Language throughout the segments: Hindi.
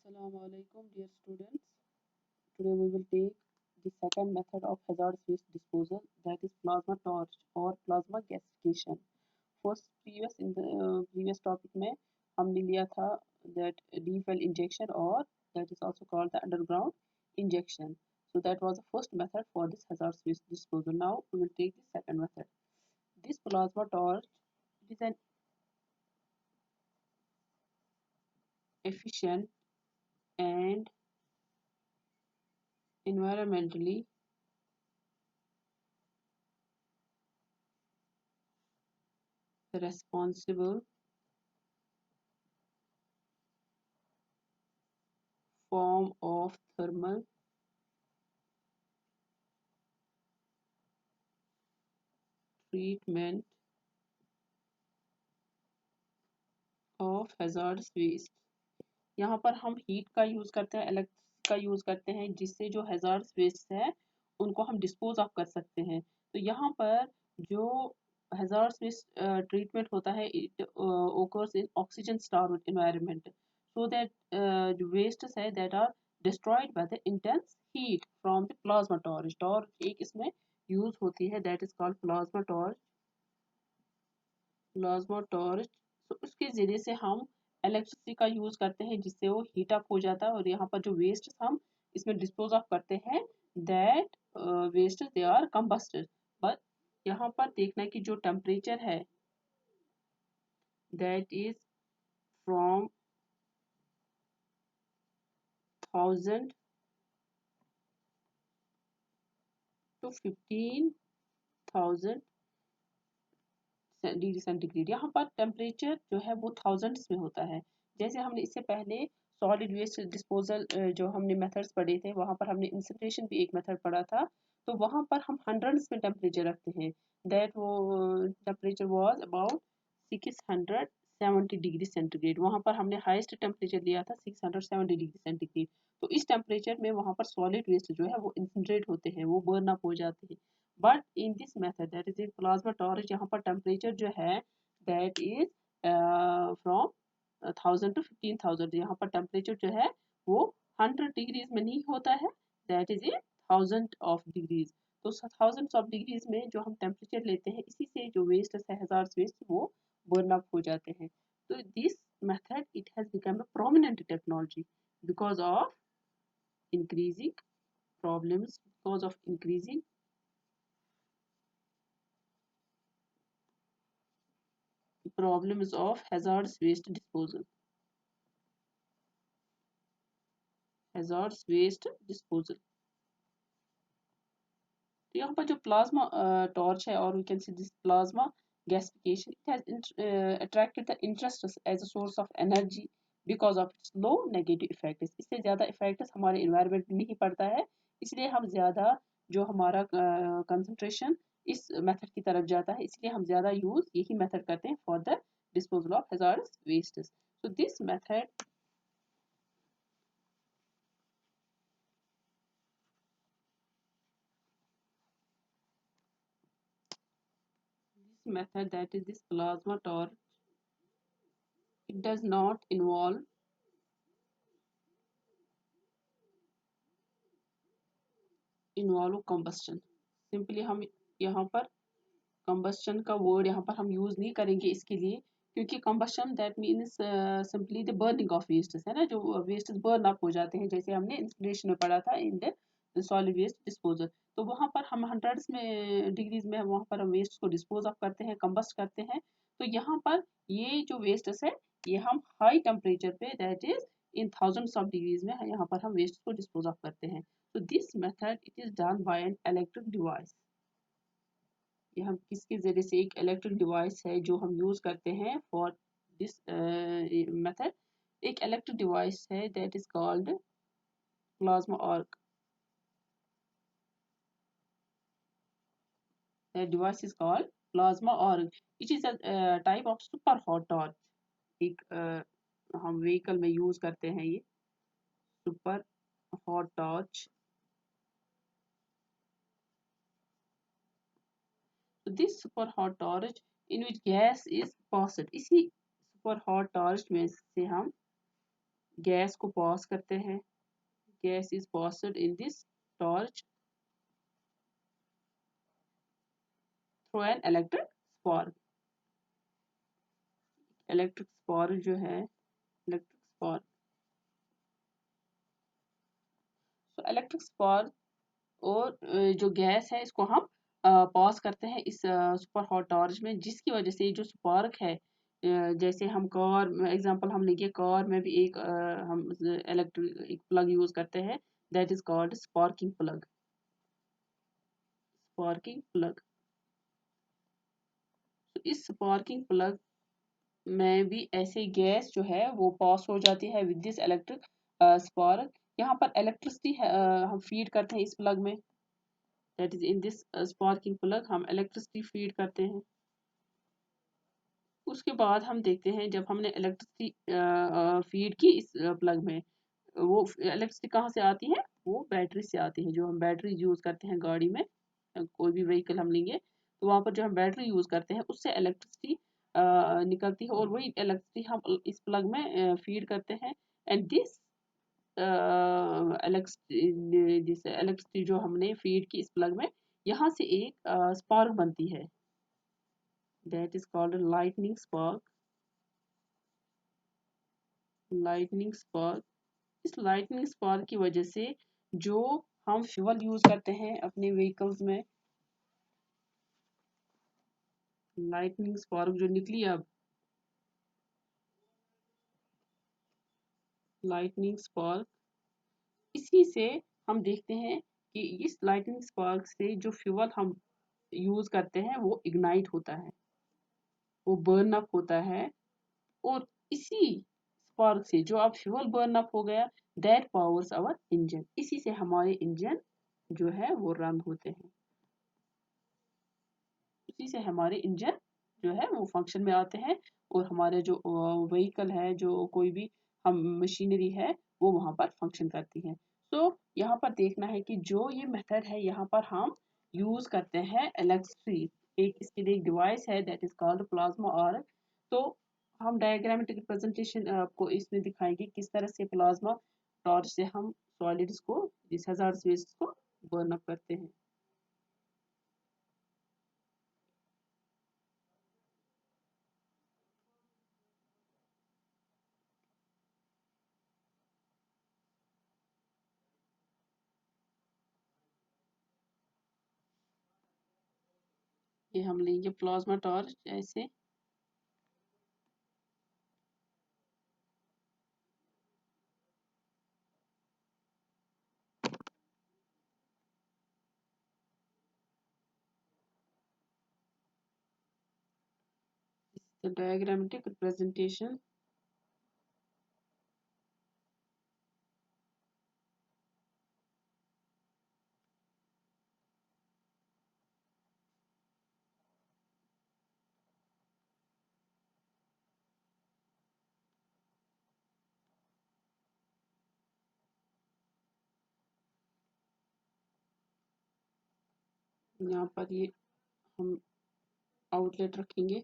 Assalamu alaikum, dear students. Today we will take the second method of hazardous waste disposal, that is plasma torch or plasma gasification. First, in the previous topic में हमने लिया था that deep well injection or that is also called the underground injection. So that was the first method for this hazardous waste disposal. Now we will take the second method. This plasma torch is an efficient and environmentally responsible form of thermal treatment of hazardous waste. यहाँ पर हम हीट का यूज़ करते हैं, इलेक्ट्रिसिटी का यूज़ करते हैं, जिससे जो हैज़ार्डस वेस्ट है उनको हम डिस्पोज ऑफ कर सकते हैं। तो यहाँ पर जो हैज़ार्डस वेस्ट ट्रीटमेंट होता है, it occurs in oxygen starved environment, so that जो वेस्ट है that are destroyed by the intense heat from the plasma torch. Torch एक इसमें यूज होती है, that is called plasma torch. Plasma torch, तो उसके ज़रिए से हम इलेक्ट्रिसिटी का यूज़ करते हैं, जिससे वो हीट अप हो जाता है और यहाँ पर जो वेस्ट हम इसमें डिस्पोज ऑफ करते हैं, that waste they are combusted. But यहाँ पर देखना है कि जो टेम्परेचर है that is from 1000 to 15,000 degree centigrade. यहाँ पर टेम्परेचर जो है वो थाउजेंड्स में होता है। जैसे हमने इससे पहले सॉलिड वेस्ट डिस्पोजल जो हमने मेथड्स पढ़े थे, वहाँ पर हमने इंसिनरेशन भी एक मेथड पढ़ा था, तो वहाँ पर हम हंड्रेड्स में टेम्परेचर रखते हैं। दैट वो temperature was about 670 degree centigrade. वहाँ पर हमने हाईएस्ट टेम्परेचर लिया था 670 डिग्री सेंटीग्रेड। तो इस टेम्परेचर में वहाँ पर सॉलिड वेस्ट जो है वो इंसिनरेट होते हैं, वो बर्न अप हो जाते हैं। But in this method that is in plasma torch, यहाँ पर टेम्परेचर जो है दैट इज फ्रॉम 1000 to 15,000। यहाँ पर टेम्परेचर जो है वो 100 डिग्रीज में नहीं होता है, दैट इज इन 1000 डिग्रीज। तो 1000 डिग्रीज में जो हम टेम्परेचर लेते हैं, इसी से जो वेस्ट है हैजार्ड्स वेस्ट वो बर्न अप हो जाते हैं। तो this method it has become a prominent technology because of increasing problems, because of increasing problems of hazardous waste disposal. hazardous waste disposal. तो यहाँ पर जो प्लाज्मा टॉर्च है, और we can see this plasma gasification, it has attracted the interest as a source of energy because of its low negative effects. इससे ज़्यादा इफेक्ट्स हमारे इन्वायरमेंट में नहीं पड़ता है, इसलिए हम ज़्यादा जो हमारा कंसंट्रेशन इस मेथड की तरफ जाता है, इसलिए हम ज़्यादा यूज़ यही मेथड करते हैं for the disposal of hazards wastes. So this method that is this plasma torch, it does not involve combustion. Simply हम यहाँ पर combustion का वर्ड यहाँ पर हम यूज नहीं करेंगे इसके लिए, क्योंकि combustion that means simply the burning of waste है ना, जो वेस्ट बर्न अप हो जाते हैं, जैसे हमने इंस्पिरेशन में पढ़ा था in the solid waste disposal. तो वहाँ पर हम हंड्रेड्स में डिग्रीज में वहाँ पर हम वेस्ट को डिस्पोज ऑफ करते हैं, कंबस्ट करते हैं। तो यहाँ पर ये जो वेस्ट है ये हम हाई टेम्परेचर पे that is in thousands of degrees में यहाँ पर हम वेस्ट को डिस्पोज ऑफ करते हैं। तो this method it is done by an electric device. ये हम किसके ज़रिए से, एक इलेक्ट्रिक डिवाइस है जो हम यूज़ करते हैं फॉर दिस मेथड। एक इलेक्ट्रिक डिवाइस है that is called plasma arc. That device is called plasma arc. It is a type of super hot torch. एक हम व्हीकल में यूज़ करते हैं ये super hot torch. So this super hot torch in which gas is passed, इसी super hot torch में से हम गैस को पास करते हैं, gas is passed in this torch through an electric spark. Electric spark जो है, इलेक्ट्रिक स्पार्क, तो इलेक्ट्रिक स्पार्क और जो गैस है इसको हम पास करते हैं इस सुपर हॉट टॉर्च में, जिसकी वजह से जो स्पार्क है, जैसे हम कार एग्जांपल हम लेंगे, कार में भी एक हम इलेक्ट्रिक एक प्लग यूज करते हैं, that is called sparking plug, sparking plug. तो इस स्पार्किंग प्लग में भी ऐसे गैस जो है वो पास हो जाती है विद दिस इलेक्ट्रिक स्पार्क। यहाँ पर इलेक्ट्रिसिटी हम फीड करते हैं इस प्लग में, that is in this sparking plug हम इलेक्ट्रिसिटी फीड करते हैं। उसके बाद हम देखते हैं जब हमने इलेक्ट्रिसिटी फीड की इस प्लग में, वो इलेक्ट्रिसिटी कहाँ से आती है, वो बैटरी से आती है, जो हम बैटरी यूज करते हैं गाड़ी में, कोई भी व्हीकल हम लेंगे तो वहां पर जो हम बैटरी यूज करते हैं उससे इलेक्ट्रिसिटी निकलती है, और वही इलेक्ट्रिसिटी हम इस प्लग में फीड करते हैं। एंड दिस इलेक्ट्रिसिटी जो हमने फीड की इस प्लग में, यहाँ से एक स्पार्क बनती है, that is called lightning spark, lightning spark. इस लाइटनिंग स्पार्क की वजह से जो हम फ्यूल यूज करते हैं अपने व्हीकल्स में, लाइटनिंग स्पार्क जो निकली अब, लाइटनिंग स्पार्क, इसी से हम देखते हैं कि इस लाइटनिंग स्पार्क से जो फ्यूल हम यूज करते हैं वो इग्नाइट होता है, वो बर्न अप होता है, और इसी स्पार्क से जो अब फ्यूल बर्न अप हो गया, दैट पावर्स आवर इंजन, इसी से हमारे इंजन जो है वो रन होते हैं, इसी से हमारे इंजन जो है वो फंक्शन में आते हैं, और हमारे जो व्हीकल है, जो कोई भी हम मशीनरी है, वो वहां पर फंक्शन करती है। तो यहाँ पर देखना है कि जो ये मेथड है, यहाँ पर हम यूज करते हैं इलेक्ट्रिसिटी, एक इसके लिए एक डिवाइस है that is called plasma arc. तो हम डायग्रामेटिक रिप्रेजेंटेशन आपको इसमें दिखाएंगे किस तरह से प्लाज्मा टॉर्च से हम सॉलिड्स को, जिस हजार्ड वेस्ट को बर्न अप करते हैं। ये हम लेंगे प्लाज्मा टॉर्च ऐसे, the diagrammatic representation। यहाँ पर ये हम आउटलेट रखेंगे,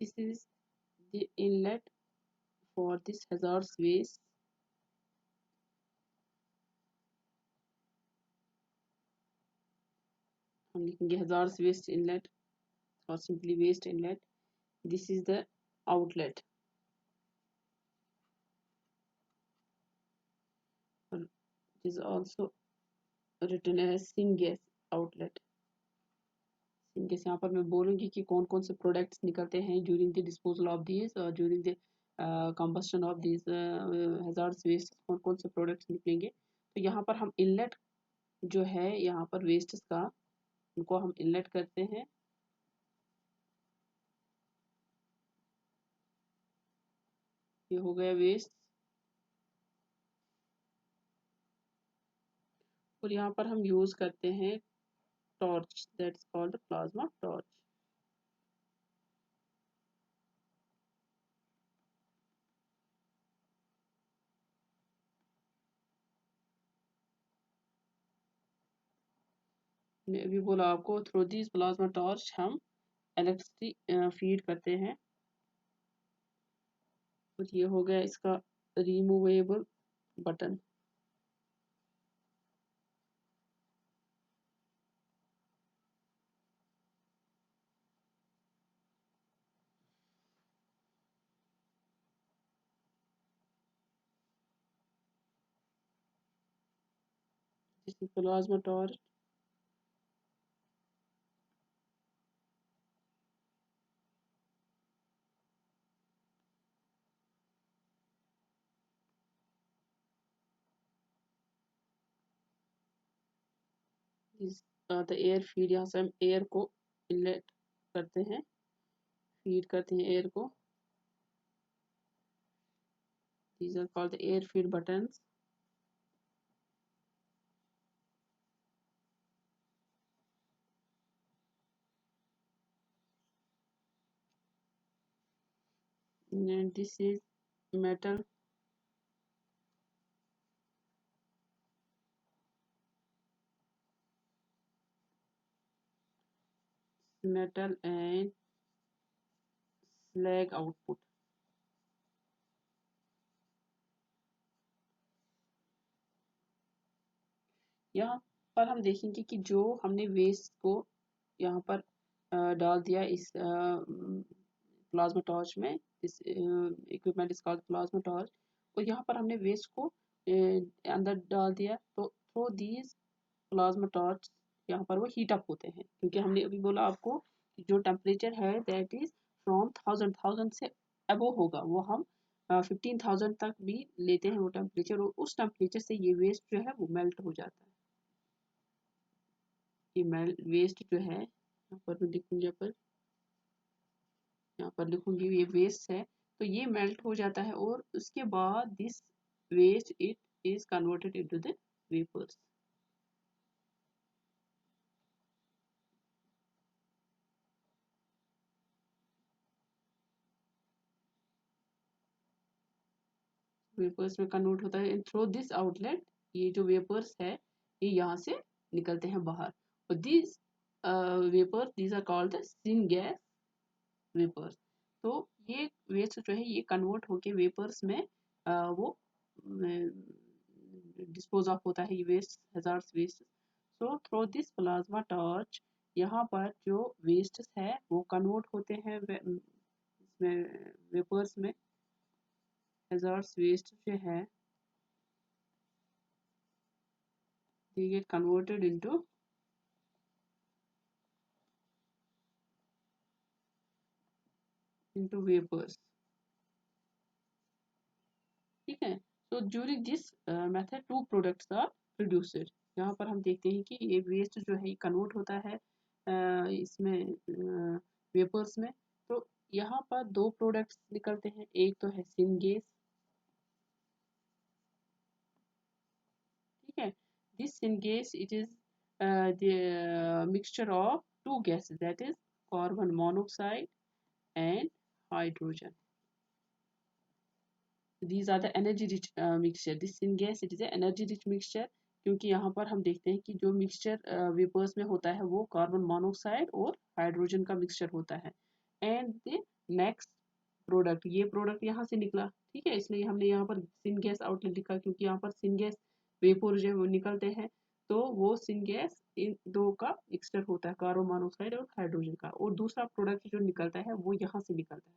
this is the inlet for this hazardous waste, हम लिखेंगे hazardous waste inlet or simply waste inlet, this is the outlet। Is also written as syngas outlet. Syngas यहाँ पर मैं बोलूँगी कि कौन कौन से प्रोडक्ट्स निकलते हैं during the disposal of these और during the combustion of these hazards waste, कौन कौन से प्रोडक्ट्स निकलेंगे। तो यहाँ पर हम इनलेट जो है यहाँ पर वेस्ट का, उनको हम इनलेट करते हैं। ये हो गया वेस्ट। और यहाँ पर हम यूज करते हैं torch, that's called plasma torch. मैं अभी बोला आपको, थ्रू दिस प्लाज्मा टॉर्च हम इलेक्ट्रिसिटी फीड करते हैं। और ये हो गया इसका रिमूवेबल बटन। Plasma torch. इस द एयर फीड, यहाँ से हम एयर को इनलेट करते हैं, फीड करते हैं एयर को। these are called the air feed buttons। and this is metal, metal and slag output। यहाँ पर हम देखेंगे कि जो हमने वेस्ट को यहाँ पर डाल दिया इस प्लाज्मा टॉर्च में, इस equipment is called plasma torch. और यहाँ पर हमने वेस्ट को अंदर डाल दिया, तो थ्रू दीज प्लाज्मा टॉर्च यहाँ पर वो हीट अप होते हैं, क्योंकि हमने अभी बोला आपको कि जो टेम्परेचर है दैट इज फ्रॉम 1000 से अबव होगा, वो हम 15,000 तक भी लेते हैं वो टेम्परेचर। और उस टेम्परेचर से ये वेस्ट जो है वो मेल्ट हो जाता है। ये वेस्ट जो है यहाँ पर मैं लिखूंगी, यहाँ पर लिखूंगी ये वेस्ट है, तो ये मेल्ट हो जाता है। और उसके बाद this waste it is converted into the vapours. Vapours में कन्वर्ट होता है एंड थ्रू दिस आउटलेट, ये जो वेपर्स है ये यहाँ से निकलते हैं बाहर। और this vapours, these are called the syn gas vapours. तो ये वेस्ट जो है ये कन्वर्ट होके वेपर्स में वो डिस्पोज ऑफ होता है, ये waste, hazards waste. So through this plasma torch यहाँ पर जो वेस्ट है वो कन्वर्ट होते हैं इसमें वेपर्स में। हैजार्ड्स वेस्ट जो है they get converted into vapors। ठीक है। so during this method two products are produced। यहाँ पर हम देखते हैं कि ये वेस्ट जो है कन्वर्ट होता है इसमें वेपर्स में। तो यहाँ पर दो प्रोडक्ट्स निकलते हैं, एक तो है सिनगेस। ठीक है। This syngas it is the mixture of two gases, that is carbon monoxide and hydrogen. these are the energy rich mixture। this syngas it is a energy rich mixture, क्योंकि यहाँ पर हम देखते हैं कि जो मिक्सचर वेपर्स में होता है वो कार्बन मोनोऑक्साइड और हाइड्रोजन का मिक्सचर होता है। एंड द नेक्स्ट प्रोडक्ट, ये प्रोडक्ट यहाँ से निकला। ठीक है, इसलिए हमने यहाँ पर सिनगैस आउटलेट लिखा, क्योंकि यहाँ पर सिनगैस वेपर जो है वो निकलते हैं। तो वो सिनगैस इन दो का मिक्सचर होता है, कार्बन मोनोऑक्साइड और हाइड्रोजन का। और दूसरा प्रोडक्ट जो निकलता है वो यहाँ से निकलता है,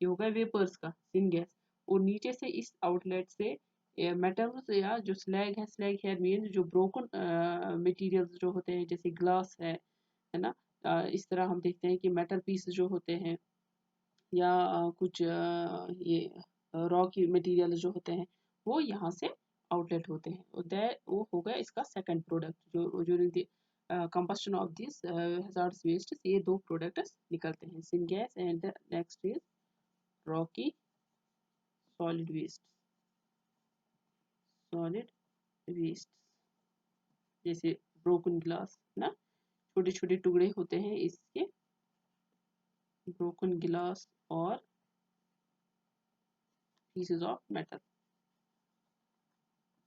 ये होगा वेपर्स का सिनगैस। और नीचे से इस आउटलेट से मेटल्स या जो स्लैग है, स्लैग हेयर मीन जो ब्रोकन मटेरियल्स जो होते हैं, जैसे ग्लास है ना। इस तरह हम देखते हैं कि मेटल पीस जो होते हैं, या कुछ ये रॉ की मटेरियल जो होते हैं, वो यहाँ से आउटलेट होते हैं। वो हो गया इसका सेकंड प्रोडक्ट, जो during the combustion of this hazardous waste ये दो प्रोडक्ट्स निकलते हैं, syngas and next is rocky solid waste. Solid waste जैसे ब्रोकन ग्लास ना, छोटे छोटे टुकड़े होते हैं इसके, ब्रोकन ग्लास और pieces of metal,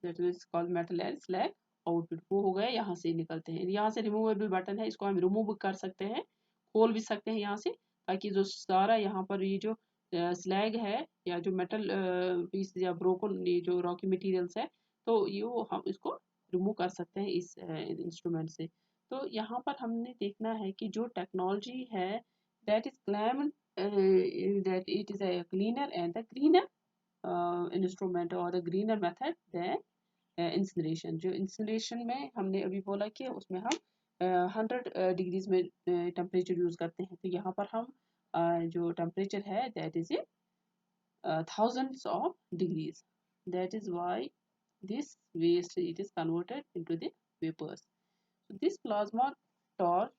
that is called metal and slag output. वो हो गए, यहाँ से निकलते हैं। यहाँ से रिमूवेबल बटन है, इसको हम रिमूव कर सकते हैं, खोल भी सकते हैं यहाँ से, ताकि जो सारा यहाँ पर ये जो स्लैग है या जो मेटल पीस या ब्रोकन ये जो रॉकी मटेरियल्स है, तो ये वो हम इसको रिमूव कर सकते हैं इस इंस्ट्रूमेंट से। तो यहाँ पर हमने देखना है कि जो टेक्नोलॉजी है that is claimed that it is a cleaner and the greener instrument or the greener method than incineration. जो इंसिनरेशन में हमने अभी बोला कि उसमें हम 100 डिग्रीज में टेम्परेचर यूज करते हैं, तो यहाँ पर हम जो टेम्परेचर है that is thousands of degrees. That is why this waste it is converted into the vapors. So this plasma torch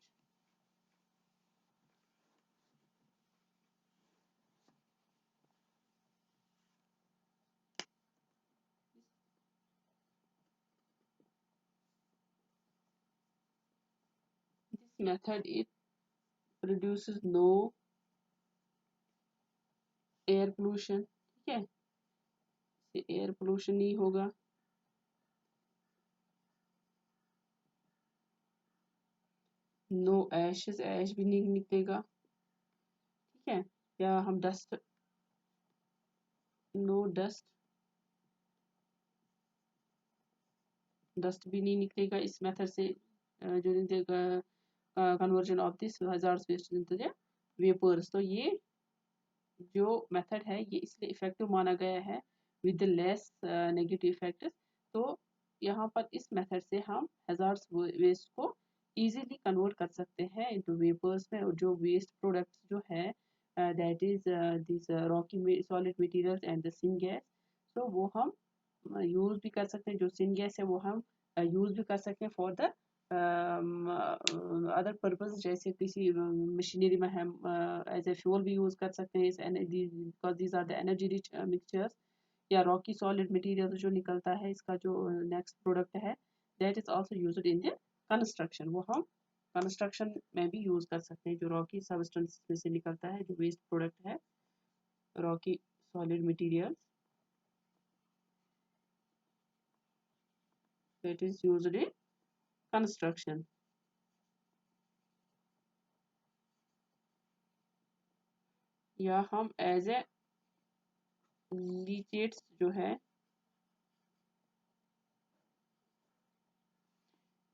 this method it produces no air pollution, ठीक है, एयर पोल्यूशन नहीं होगा, नो एशेस, ऐश भी नहीं निकलेगा, ठीक है, या हम डस्ट, नो डस्ट, डस्ट भी नहीं निकलेगा इस मेथड से, जो conversion of this hazards waste into the vapours. तो ये जो मेथड है ये इसलिए इफेक्टिव माना गया है विद लेस नेगेटिव इफेक्ट। तो यहाँ पर इस मेथड से हम हजार्ड्स वेस्ट को इजीली कन्वर्ट कर सकते हैं इनटू वेपर्स में, और जो वेस्ट प्रोडक्ट्स जो है that is this Rocky solid materials and the syngas, तो वो हम यूज भी कर सकते हैं। जो सिनगैस है वो हम यूज भी कर सकते हैं फॉर द अदर पर्पस, जैसे किसी मशीनरी में हम एज ए फ्यूल भी यूज कर सकते हैं इस energy, because these are the energy rich mixtures. या रॉकी सॉलिड मटेरियल जो निकलता है, इसका जो नेक्स्ट प्रोडक्ट है that is also used in the construction, वो हम कंस्ट्रक्शन में भी यूज कर सकते हैं। जो रॉकी सबस्टेंस में से निकलता है, जो वेस्ट प्रोडक्ट है Rocky solid material that is used in construction. या हम एज ए लीचेट्स जो है,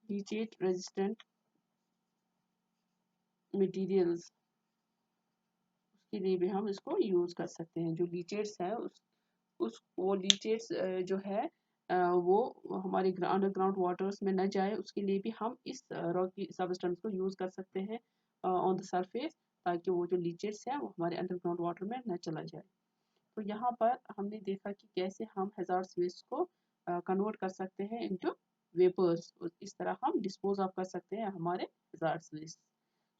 लीचेट रेजिस्टेंट मटेरियल्स, उसके लिए भी हम इसको यूज कर सकते हैं। जो लीचेट्स है उस वो लीचेट्स जो है वो हमारे अंडरग्राउंड वाटर्स में न जाए, उसके लिए भी हम इस रॉकी सबस्टेंस को यूज कर सकते हैं ऑन द सरफेस, ताकि वो जो लीचेट्स है वो हमारे अंडरग्राउंड वाटर में न चला जाए। तो यहाँ पर हमने देखा कि कैसे हम हजार्ड्स वेस्ट को कन्वर्ट कर सकते हैं इनटू वेपर्स, इस तरह हम डिस्पोज ऑफ कर सकते हैं हमारे hazards waste.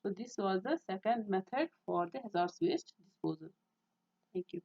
So this was the second method for the hazardous waste disposal. Thank you.